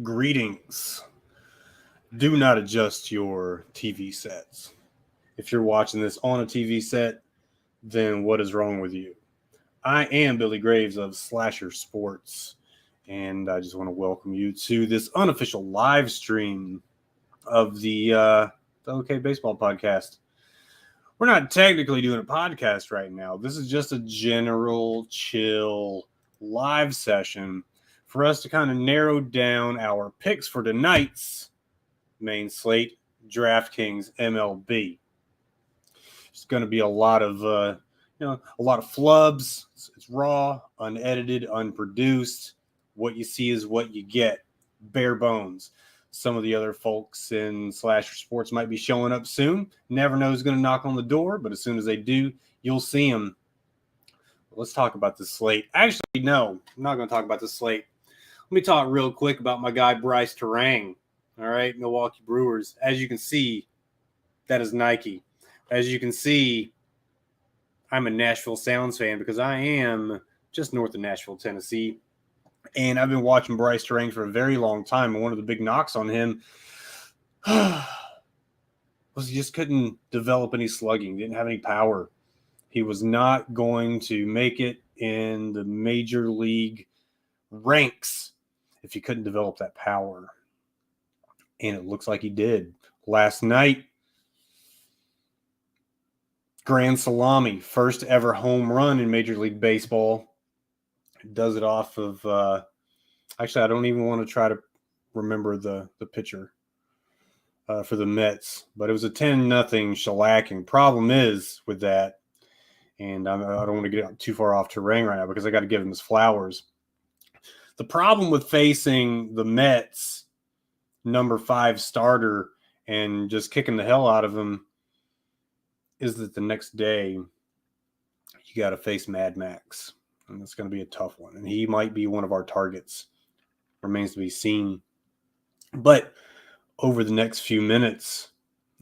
Greetings. Do not adjust your TV sets. If you're watching this on a TV set, then what is wrong with you? I am Billy Graves of Slasher Sports, and I just want to welcome you to this unofficial live stream of the OK Baseball podcast. We're not technically doing a podcast right now. This is just a general chill live session for us to kind of narrow down our picks for tonight's main slate, DraftKings MLB. It's going to be a lot of flubs. It's raw, unedited, unproduced. What you see is what you get. Bare bones. Some of the other folks in Slasher Sports might be showing up soon. Never know who's going to knock on the door, but as soon as they do, you'll see them. Let's talk about the slate. Actually, no, I'm not going to talk about the slate. Let me talk real quick about my guy Bryce Terang. All right, Milwaukee Brewers. As you can see, that is Nike. As you can see, I'm a Nashville Sounds fan because I am just north of Nashville, Tennessee. And I've been watching Bryce Terang for a very long time. And one of the big knocks on him was he just couldn't develop any slugging, didn't have any power. He was not going to make it in the major league ranks if he couldn't develop that power. And it looks like he did. Last night, grand salami, first ever home run in Major League Baseball. Does it off of actually, I don't even want to try to remember the pitcher for the Mets, but it was a 10-0 shellacking. Problem is with that, and I don't want to get too far off Terang right now because I got to give him his flowers. The problem with facing the Mets number 5 starter and just kicking the hell out of him is that the next day you got to face Mad Max. And it's going to be a tough one. And he might be one of our targets. Remains to be seen. But over the next few minutes,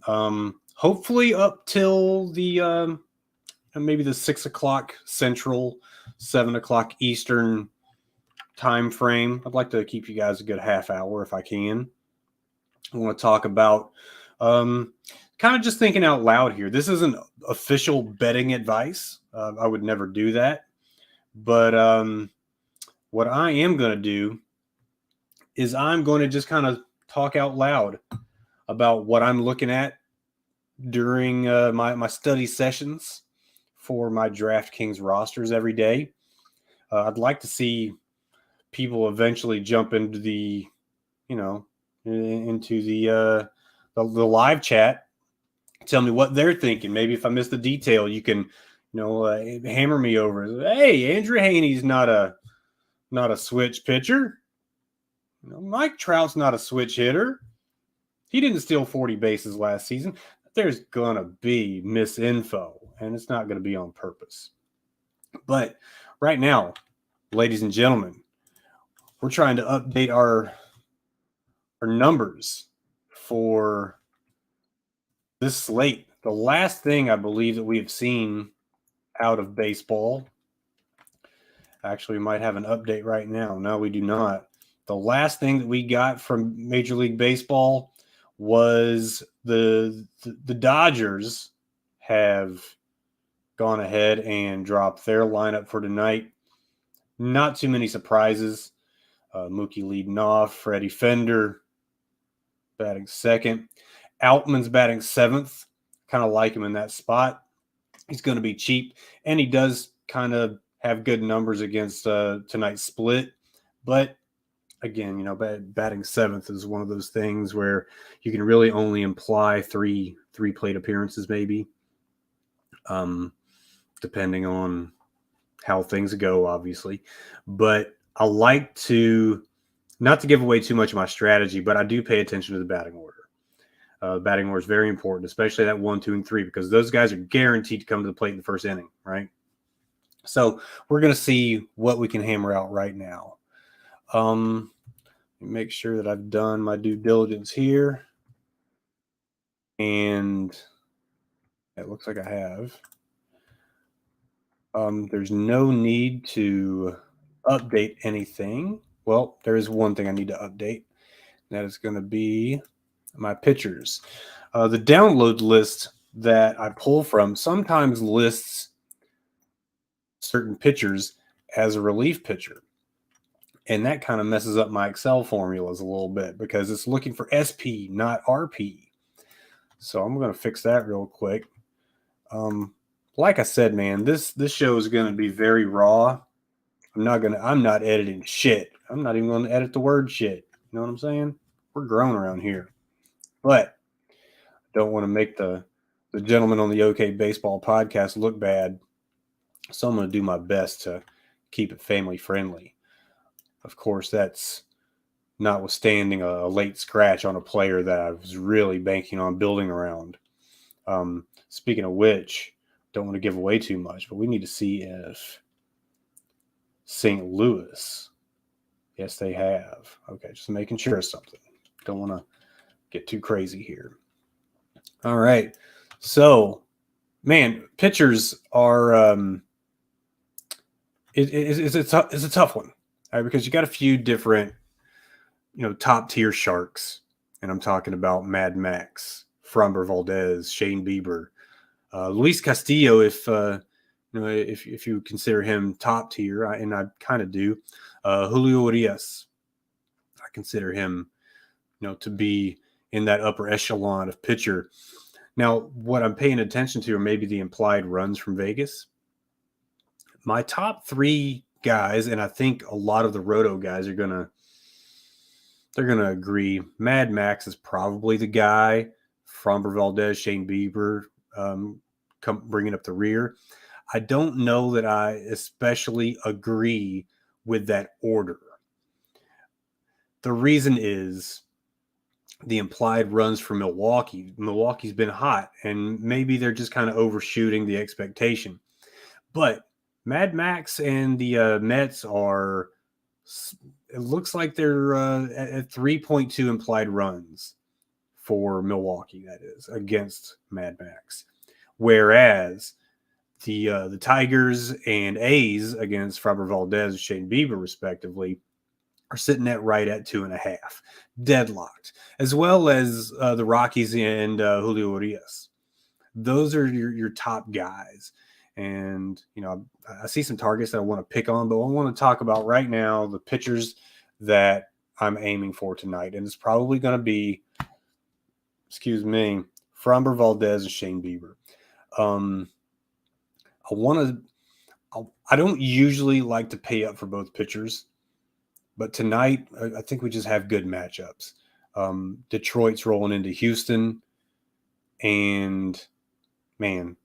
hopefully up till the maybe the 6 o'clock Central, 7 o'clock Eastern time frame. I'd like to keep you guys a good half hour if I can. I want to talk about kind of just thinking out loud here. This isn't official betting advice. I would never do that. But what I am going to do is I'm going to just kind of talk out loud about what I'm looking at during my study sessions for my DraftKings rosters every day. I'd like to see people eventually jump into the live chat. Tell me what they're thinking. Maybe if I miss the detail, you can hammer me over. Hey, Andrew Haney's not a switch pitcher. Mike Trout's not a switch hitter. He didn't steal 40 bases last season. There's going to be misinfo, and it's not going to be on purpose. But right now, ladies and gentlemen, we're trying to update our numbers for this slate. The last thing I believe that we have seen out of baseball. Actually, we might have an update right now. No, we do not. The last thing that we got from Major League Baseball was the Dodgers have gone ahead and dropped their lineup for tonight. Not too many surprises. Mookie leading off. Freddie Fender batting second. Outman's batting 7th. Kind of like him in that spot. He's going to be cheap, and he does kind of have good numbers against tonight's split. But again, batting 7th is one of those things where you can really only imply three plate appearances, maybe, depending on how things go, obviously. But I like to not to give away too much of my strategy, but I do pay attention to the batting order. Batting order is very important, especially that 1, 2, and 3, because those guys are guaranteed to come to the plate in the first inning, right? So we're going to see what we can hammer out right now. Make sure that I've done my due diligence here. And it looks like I have. There's no need to update anything. Well, there is one thing I need to update. That is going to be my pitchers. The download list that I pull from sometimes lists certain pitchers as a relief pitcher. And that kind of messes up my Excel formulas a little bit because it's looking for SP, not RP. So I'm going to fix that real quick. Like I said, man, this show is going to be very raw. I'm not editing shit. I'm not even going to edit the word shit. You know what I'm saying? We're grown around here. But don't want to make the gentleman on the OK Baseball podcast look bad. So I'm going to do my best to keep it family friendly. Of course, that's notwithstanding a late scratch on a player that I was really banking on building around. Speaking of which, don't want to give away too much, but we need to see if St. Louis, yes, they have. Okay, just making sure of something. Don't want to get too crazy here. All right. So, man, pitchers are it's a tough one, right? Because you got a few different, top tier sharks, and I'm talking about Mad Max, Framber Valdez, Shane Bieber, Luis Castillo, if you consider him top tier, and I kind of do. Julio Urias, I consider him, to be in that upper echelon of pitcher. Now, what I'm paying attention to are maybe the implied runs from Vegas. My top three guys, and I think a lot of the Roto guys they're gonna agree. Mad Max is probably the guy. Framber Valdez, Shane Bieber, bringing up the rear. I don't know that I especially agree with that order. The reason is the implied runs for Milwaukee. Milwaukee's been hot, and maybe they're just kind of overshooting the expectation. But Mad Max and the Mets are, it looks like they're at 3.2 implied runs for Milwaukee, that is, against Mad Max. Whereas the Tigers and A's against Framber Valdez and Shane Bieber, respectively, are sitting right at 2.5, deadlocked, as well as the Rockies and Julio Urias. Those are your top guys. And, I see some targets that I want to pick on, but I want to talk about right now the pitchers that I'm aiming for tonight. And it's probably going to be, Framber Valdez and Shane Bieber. I don't usually like to pay up for both pitchers, but tonight I think we just have good matchups. Detroit's rolling into Houston, and man,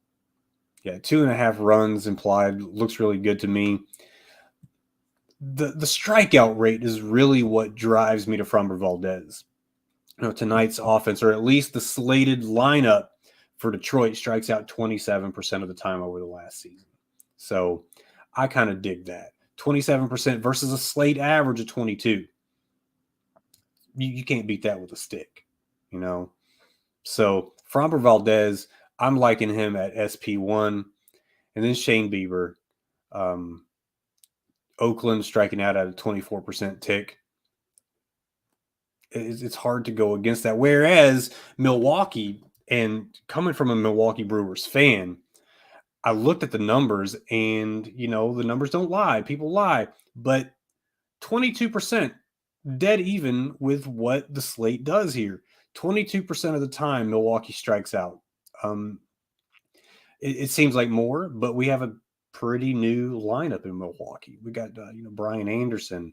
2.5 runs implied looks really good to me. The strikeout rate is really what drives me to Framber Valdez. Tonight's offense, or at least the slated lineup for Detroit, strikes out 27% of the time over the last season. So I kind of dig that. 27% versus a slate average of 22. You can't beat that with a stick, So Framber Valdez, I'm liking him at SP1. And then Shane Bieber, Oakland striking out at a 24% tick. It's hard to go against that. Whereas Milwaukee, and coming from a Milwaukee Brewers fan, I looked at the numbers, and, the numbers don't lie. People lie. But 22%, dead even with what the slate does here. 22% of the time, Milwaukee strikes out. It seems like more, but we have a pretty new lineup in Milwaukee. We got, Brian Anderson.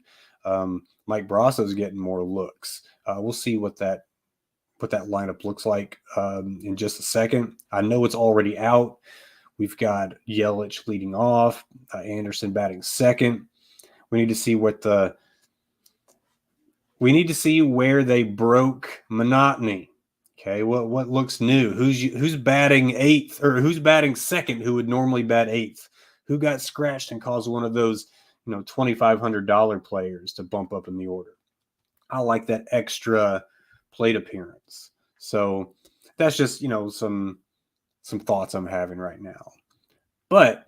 Mike Brasso's getting more looks. We'll see what that lineup looks like in just a second. I know it's already out. We've got Yelich leading off, Anderson batting second. We need to see where they broke monotony. Okay, what looks new? Who's batting eighth, or who's batting second? Who would normally bat eighth? Who got scratched and caused one of those, $2,500 players to bump up in the order? I like that extra plate appearance. So that's just some thoughts I'm having right now. But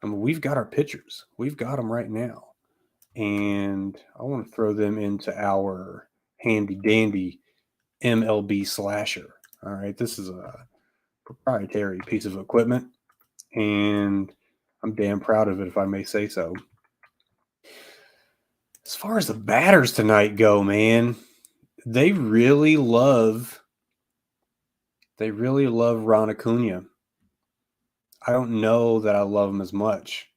we've got our pitchers. We've got them right now. And I want to throw them into our handy dandy MLB slasher. All right, this is a proprietary piece of equipment, and I'm damn proud of it, if I may say so. As far as the batters tonight go, man, they really love Ron Acuna. I don't know that I love him as much.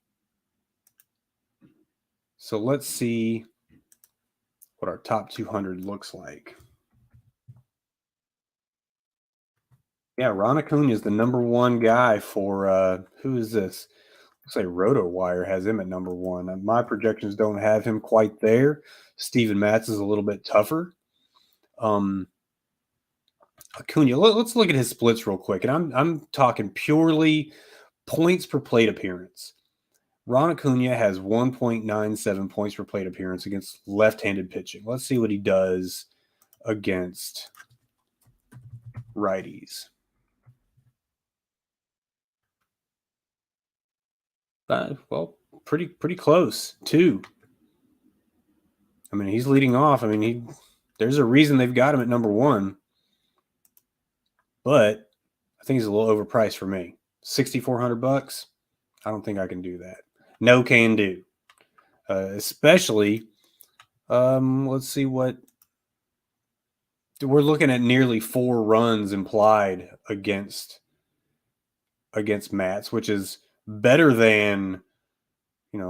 So let's see what our top 200 looks like. Yeah, Ron Acuna is the number one guy for who is this? Looks like RotoWire has him at number one. My projections don't have him quite there. Steven Matz is a little bit tougher. Acuna, let's look at his splits real quick, and I'm talking purely points per plate appearance. Ron Acuna has 1.97 points per plate appearance against left-handed pitching. Let's see what he does against righties. Well, pretty close, too. I mean, he's leading off. I mean, there's a reason they've got him at number one. But I think he's a little overpriced for me. $6,400. I don't think I can do that. No can do. Especially, let's see what we're looking at. Nearly 4 runs implied against Mats, which is better than,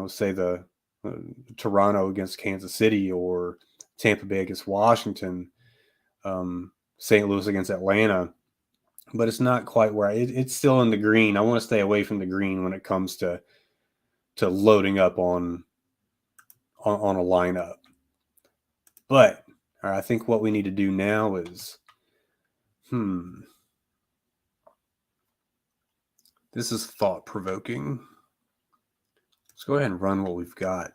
say the Toronto against Kansas City or Tampa Bay against Washington, St. Louis against Atlanta. But it's not quite where it's still in the green. I want to stay away from the green when it comes to loading up on a lineup. But I think what we need to do now is, this is thought-provoking. Let's go ahead and run what we've got.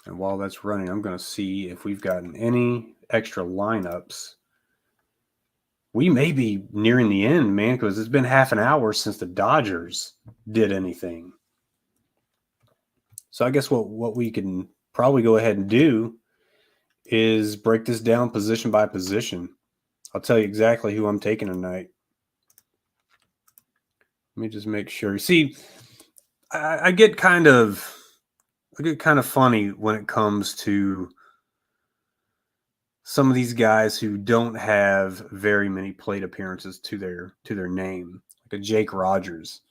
And while that's running, I'm going to see if we've gotten any extra lineups. We may be nearing the end, man, because it's been half an hour since the Dodgers did anything. So I guess what we can probably go ahead and do is break this down position by position. I'll tell you exactly who I'm taking tonight. Let me just make sure. See, I get kind of funny when it comes to some of these guys who don't have very many plate appearances to their name, like a Jake Rogers.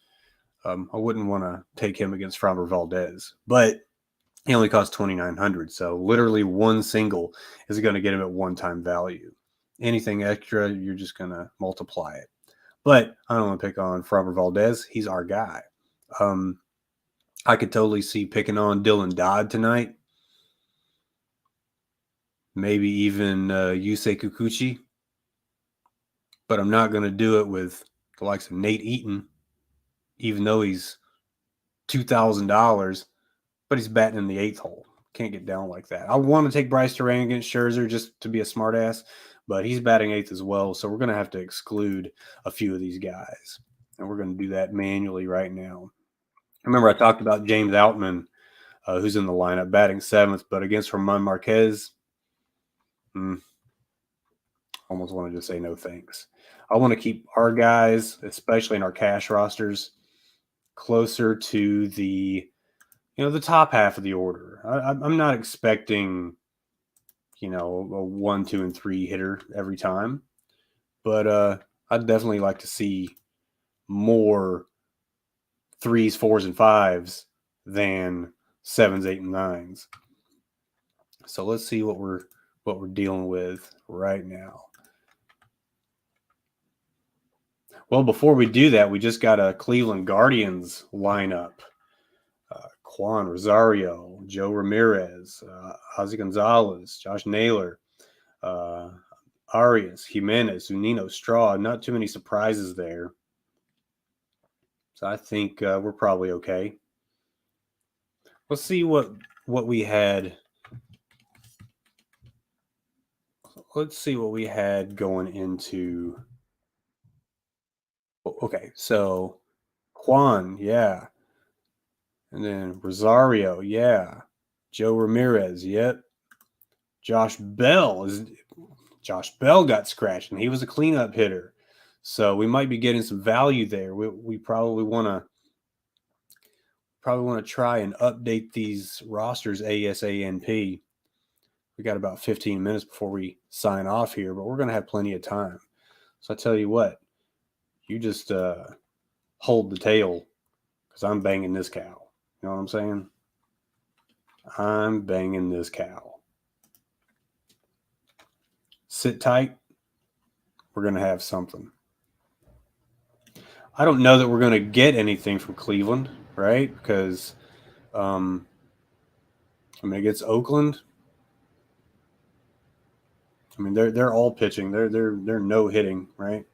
I wouldn't want to take him against Framber Valdez, but he only costs $2,900. So literally one single is going to get him at one-time value. Anything extra, you're just going to multiply it. But I don't want to pick on Framber Valdez. He's our guy. I could totally see picking on Dylan Dodd tonight. Maybe even Yusei Kikuchi. But I'm not going to do it with the likes of Nate Eaton, even though he's $2,000, but he's batting in the 8th hole. Can't get down like that. I want to take Bryce Terang against Scherzer just to be a smartass, but he's batting 8th as well, so we're going to have to exclude a few of these guys, and we're going to do that manually right now. Remember, I talked about James Outman, who's in the lineup, batting 7th, but against Ramon Marquez, almost wanted to say no thanks. I want to keep our guys, especially in our cash rosters, closer to the top half of the order. I'm not expecting, a 1, 2, and 3 hitter every time, but I'd definitely like to see more 3s, 4s, and 5s than 7s, 8, and 9s. So let's see what we're dealing with right now. Well, before we do that, we just got a Cleveland Guardians lineup. Juan Rosario, Joe Ramirez, Ozzie Gonzalez, Josh Naylor, Arias, Jimenez, Zunino, Straw. Not too many surprises there. So I think we're probably okay. Let's see what we had. Let's see what we had going into. Okay, so Juan, yeah. And then Rosario, yeah. Joe Ramirez, yep. Josh Bell got scratched, and he was a cleanup hitter. So we might be getting some value there. We probably want to try and update these rosters ASAP. We got about 15 minutes before we sign off here, but we're going to have plenty of time. So I tell you what, you just hold the tail because I'm banging this cow. You know what I'm saying? I'm banging this cow. Sit tight. We're going to have something. I don't know that we're going to get anything from Cleveland, right? Because, against Oakland, they're all pitching. They're no hitting, right?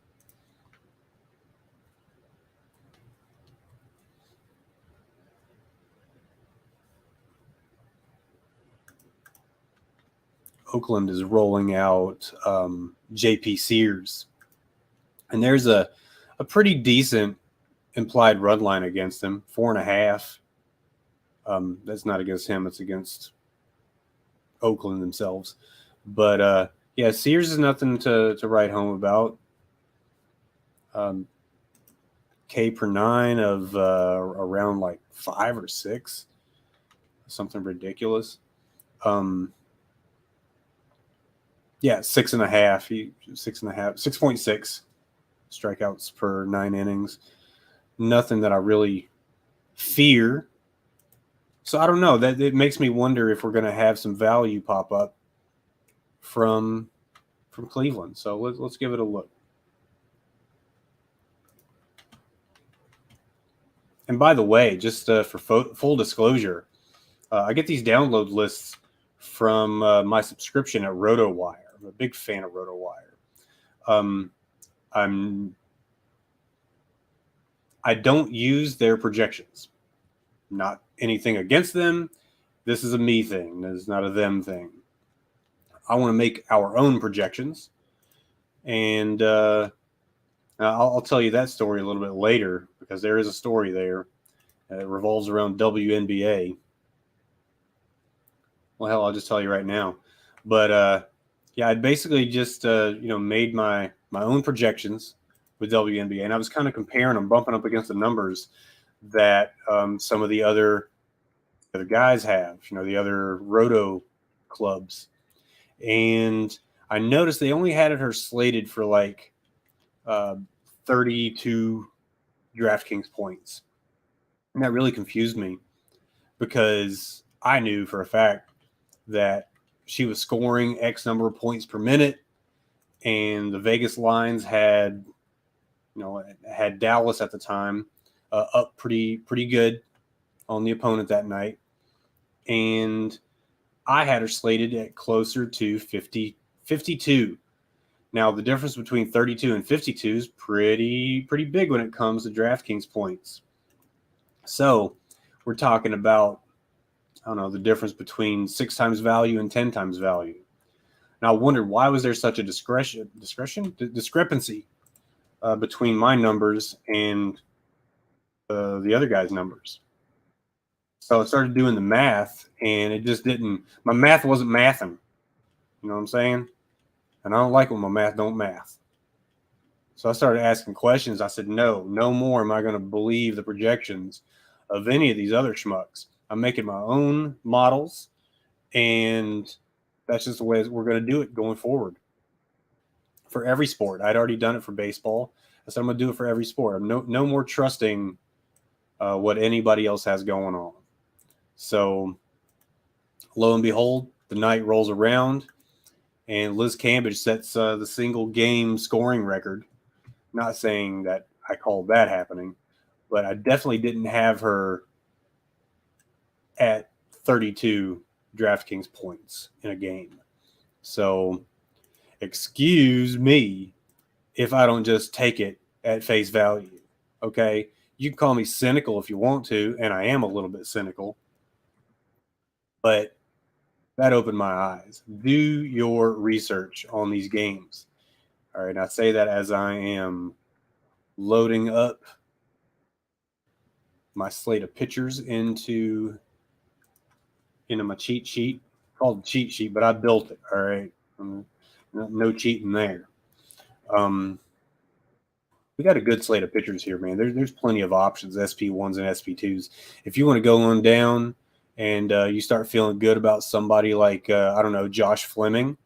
Oakland is rolling out J.P. Sears, and there's a pretty decent implied run line against him, 4.5. That's not against him; it's against Oakland themselves. But yeah, Sears is nothing to write home about. K per 9 of around like 5 or 6, something ridiculous. Yeah, 6.5. 6.5, 6.6 strikeouts per 9 innings. Nothing that I really fear. So I don't know. That it makes me wonder if we're going to have some value pop up from Cleveland. So let's give it a look. And by the way, just for full disclosure, I get these download lists from my subscription at RotoWire. I'm a big fan of RotoWire. I don't use their projections. Not anything against them. This is a me thing. This is not a them thing. I want to make our own projections, and I'll tell you that story a little bit later because there is a story there. It revolves around WNBA. Well, hell, I'll just tell you right now. But yeah, I basically just made my own projections with WNBA, and I was kind of comparing them, bumping up against the numbers that some of the other guys have, the other roto clubs. And I noticed they only had her slated for like 32 DraftKings points. And that really confused me because I knew for a fact that she was scoring X number of points per minute, and the Vegas lines had Dallas at the time up pretty good on the opponent that night, and I had her slated at closer to 52. Now the difference between 32 and 52 is pretty big when it comes to DraftKings points. So we're talking about, I don't know, the difference between 6 times value and 10 times value. Now I wondered, why was there such a discrepancy between my numbers and the other guy's numbers. So I started doing the math, and it just didn't. My math wasn't mathing. You know what I'm saying? And I don't like when my math don't math. So I started asking questions. I said, no more am I going to believe the projections of any of these other schmucks. I'm making my own models, and that's just the way we're going to do it going forward. For every sport. I'd already done it for baseball. I said I'm going to do it for every sport. I'm no more trusting what anybody else has going on. So lo and behold, the night rolls around, and Liz Cambage sets the single game scoring record. Not saying that I called that happening, but I definitely didn't have her at 32 DraftKings points in a game. So excuse me if I don't just take it at face value. Okay? You can call me cynical if you want to, and I am a little bit cynical, but that opened my eyes. Do your research on these games. All right, I say that as I am loading up my slate of pitchers into my cheat sheet. It's called cheat sheet, but I built it. All right, no cheating there. We got a good slate of pitchers here, man. There's plenty of options, SP1s and SP2s. If you want to go on down and you start feeling good about somebody like I don't know, Josh Fleming.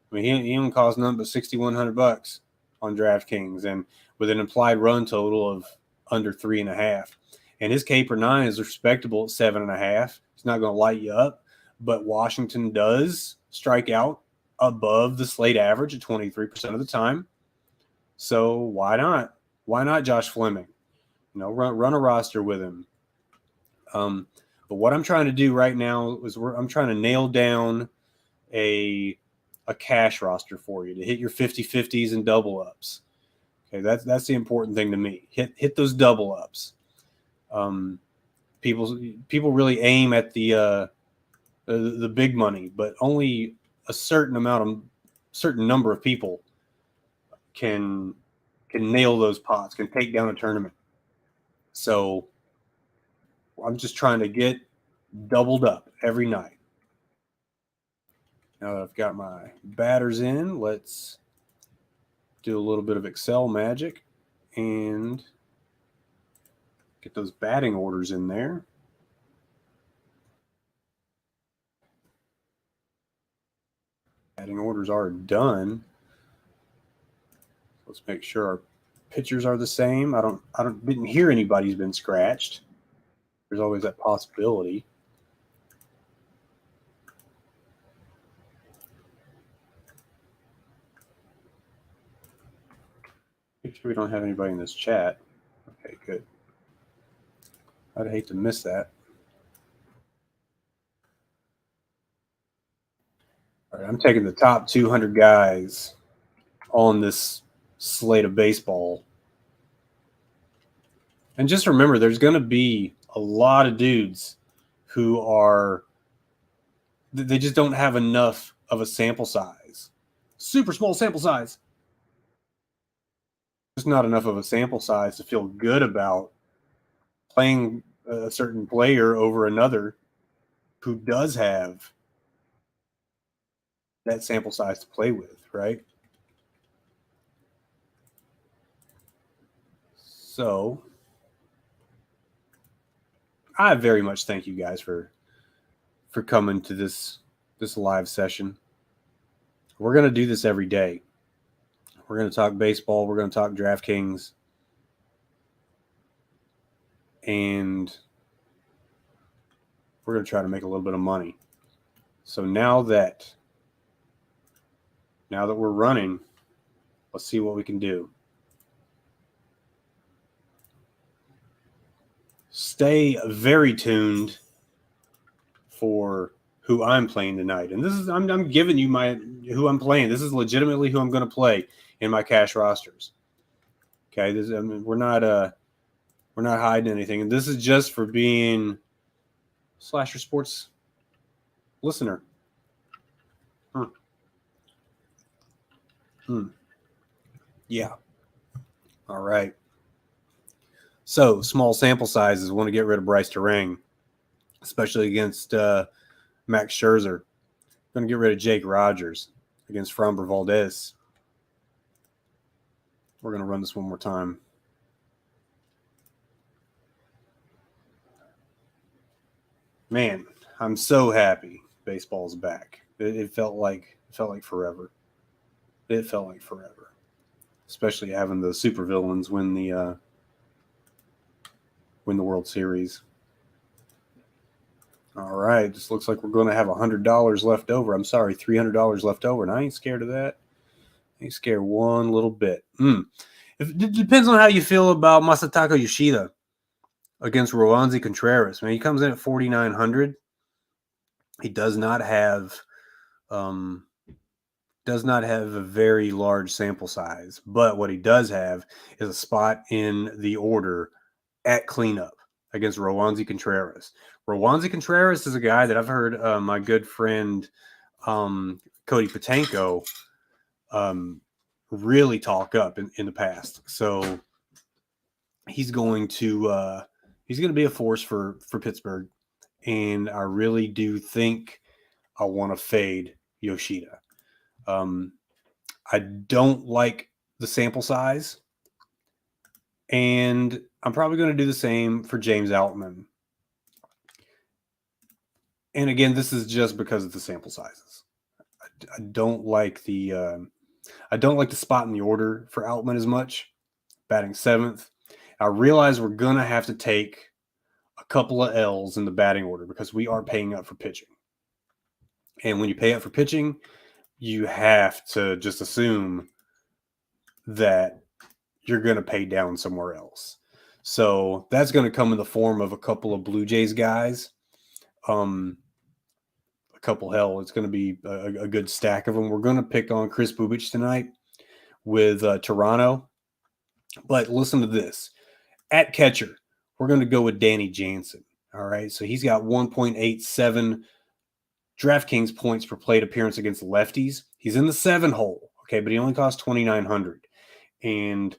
I mean, he don't cost nothing but $6,100 on DraftKings, and with an implied run total of under 3.5. And his K per 9 is respectable at 7.5. It's not going to light you up, but Washington does strike out above the slate average at 23% of the time. So why not? Why not Josh Fleming? You know, run a roster with him. But what I'm trying to do right now is I'm trying to nail down a cash roster for you to hit your 50-50s and double ups. Okay, that's the important thing to me. Hit those double ups. People really aim at the big money, but only a certain number of people can nail those pots, can take down a tournament. So I'm just trying to get doubled up every night. Now that I've got my batters in, let's do a little bit of Excel magic and get those batting orders in there. Batting orders are done. Let's make sure our pitchers are the same. Didn't hear anybody's been scratched. There's always that possibility. Make sure we don't have anybody in this chat. Okay, good. I'd hate to miss that. All right, I'm taking the top 200 guys on this slate of baseball. And just remember, there's going to be a lot of dudes who they just don't have enough of a sample size. Super small sample size. Just not enough of a sample size to feel good about playing a certain player over another who does have that sample size to play with, right? So I very much thank you guys for coming to this live session. We're going to do this every day. We're going to talk baseball. We're going to talk DraftKings. And we're going to try to make a little bit of money. So now that we're running, let's see what we can do. Stay very tuned for who I'm playing tonight. And this is I'm giving you who I'm playing. This is legitimately who I'm going to play in my cash rosters. Okay, we're not hiding anything. And this is just for being Slasher Sports listener. Yeah. All right. So small sample sizes. Want to get rid of Bryce Terang, especially against Max Scherzer. Going to get rid of Jake Rogers against Framber Valdez. We're going to run this one more time. Man, I'm so happy baseball's back. It felt like forever. It felt like forever, especially having the supervillains win the World Series. All right, this looks like we're going to have $100 left over. I'm sorry, $300 left over, and I ain't scared of that. I ain't scared one little bit. It depends on how you feel about Masataka Yoshida against Roansy Contreras. Man, he comes in at 4,900. He does not have a very large sample size, but what he does have is a spot in the order at cleanup against Roansy Contreras. Roansy Contreras is a guy that I've heard my good friend Cody Patanko really talk up in the past. So he's going to He's going to be a force for Pittsburgh, and I really do think I want to fade Yoshida. I don't like the sample size, and I'm probably going to do the same for James Outman. And again, this is just because of the sample sizes. I don't like the spot in the order for Outman as much, batting 7th. I realize we're going to have to take a couple of L's in the batting order because we are paying up for pitching. And when you pay up for pitching, you have to just assume that you're going to pay down somewhere else. So that's going to come in the form of a couple of Blue Jays guys. It's going to be a good stack of them. We're going to pick on Chris Bubich tonight with Toronto. But listen to this. At catcher, we're going to go with Danny Jansen. All right. So he's got 1.87 DraftKings points per plate appearance against lefties. He's in the 7 hole. Okay. But he only costs 2,900. And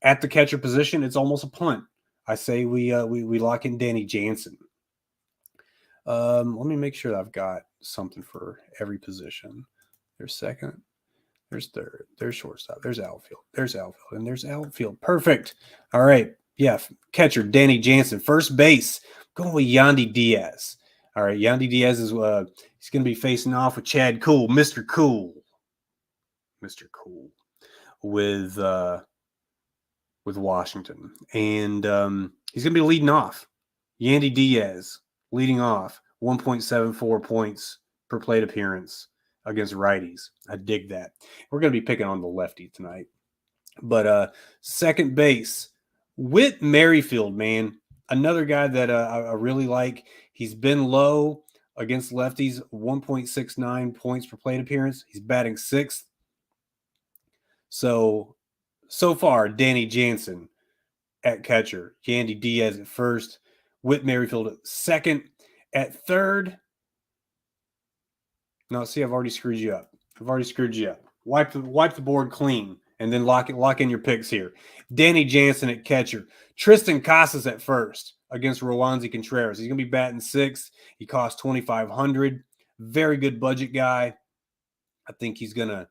at the catcher position, it's almost a punt. I say we lock in Danny Jansen. Let me make sure that I've got something for every position. There's second. There's third. There's shortstop. There's outfield. There's outfield. And there's outfield. Perfect. All right. Yeah. Catcher, Danny Jansen. First base, going with Yandy Diaz. All right. Yandy Diaz is he's going to be facing off with Chad Cool, Mr. Cool. Mr. Cool. With Washington. And he's going to be leading off. Yandy Diaz leading off, 1.74 points per plate appearance against righties. I dig that. We're going to be picking on the lefty tonight. But second base, Whit Merrifield, man. Another guy that I really like. He's been low against lefties, 1.69 points per plate appearance. He's batting 6th. So far, Danny Jansen at catcher, Yandy Diaz at first, Whit Merrifield at second. At third, no, see, I've already screwed you up. Wipe the board clean, and then lock in your picks here. Danny Jansen at catcher, Tristan Casas at first against Rowanzi Contreras. He's going to be batting 6th. He costs 2,500. Very good budget guy. I think he's gonna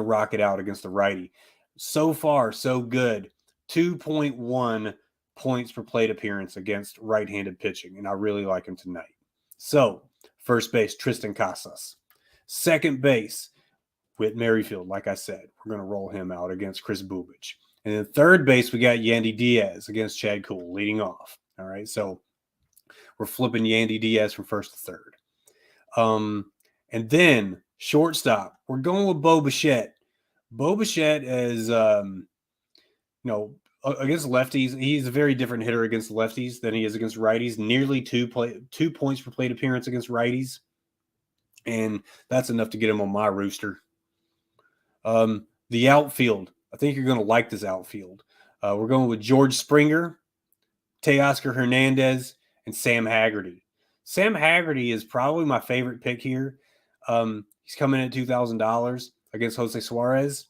rock it out against the righty. So far, so good. 2.1 points per plate appearance against right-handed pitching, and I really like him tonight. So, first base, Tristan Casas. Second base, Whit Merrifield, like I said. We're going to roll him out against Chris Bubich. And then third base, we got Yandy Diaz against Chad Cool, leading off. All right, so we're flipping Yandy Diaz from first to third. And then shortstop, we're going with Bo Bichette. Bo Bichette is, against lefties, he's a very different hitter against lefties than he is against righties. Nearly 2 points per plate appearance against righties. And that's enough to get him on my rooster. The outfield, I think you're going to like this outfield. We're going with George Springer, Teoscar Hernandez, and Sam Haggerty. Sam Haggerty is probably my favorite pick here. He's coming in at $2,000 against Jose Suarez.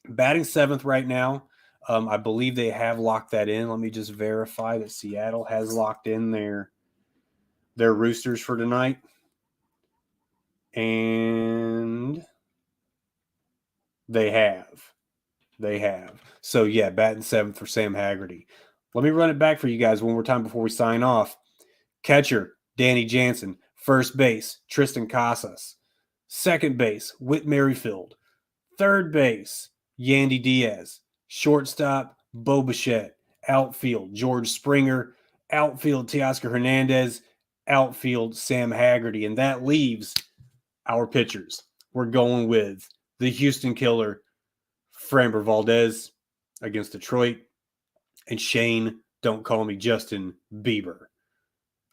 Batting 7th right now. I believe they have locked that in. Let me just verify that Seattle has locked in their roosters for tonight. And they have. So, yeah, batting 7th for Sam Haggerty. Let me run it back for you guys one more time before we sign off. Catcher, Danny Jansen. First base, Tristan Casas. Second base, Whit Merrifield. Third base, Yandy Diaz. Shortstop, Bo Bichette. Outfield, George Springer. Outfield, Teoscar Hernandez. Outfield, Sam Haggerty. And that leaves our pitchers. We're going with the Houston Killer, Framber Valdez against Detroit. And Shane, don't call me Justin Bieber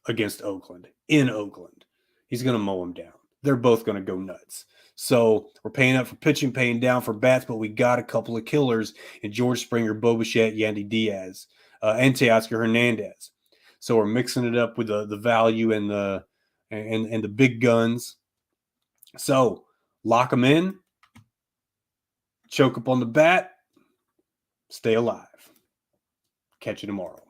against Oakland. In Oakland. He's going to mow him down. They're both going to go nuts. So we're paying up for pitching, paying down for bats, but we got a couple of killers in George Springer, Bo Bichette, Yandy Diaz, and Teoscar Hernandez. So we're mixing it up with the value and the big guns. So lock them in, choke up on the bat, stay alive. Catch you tomorrow.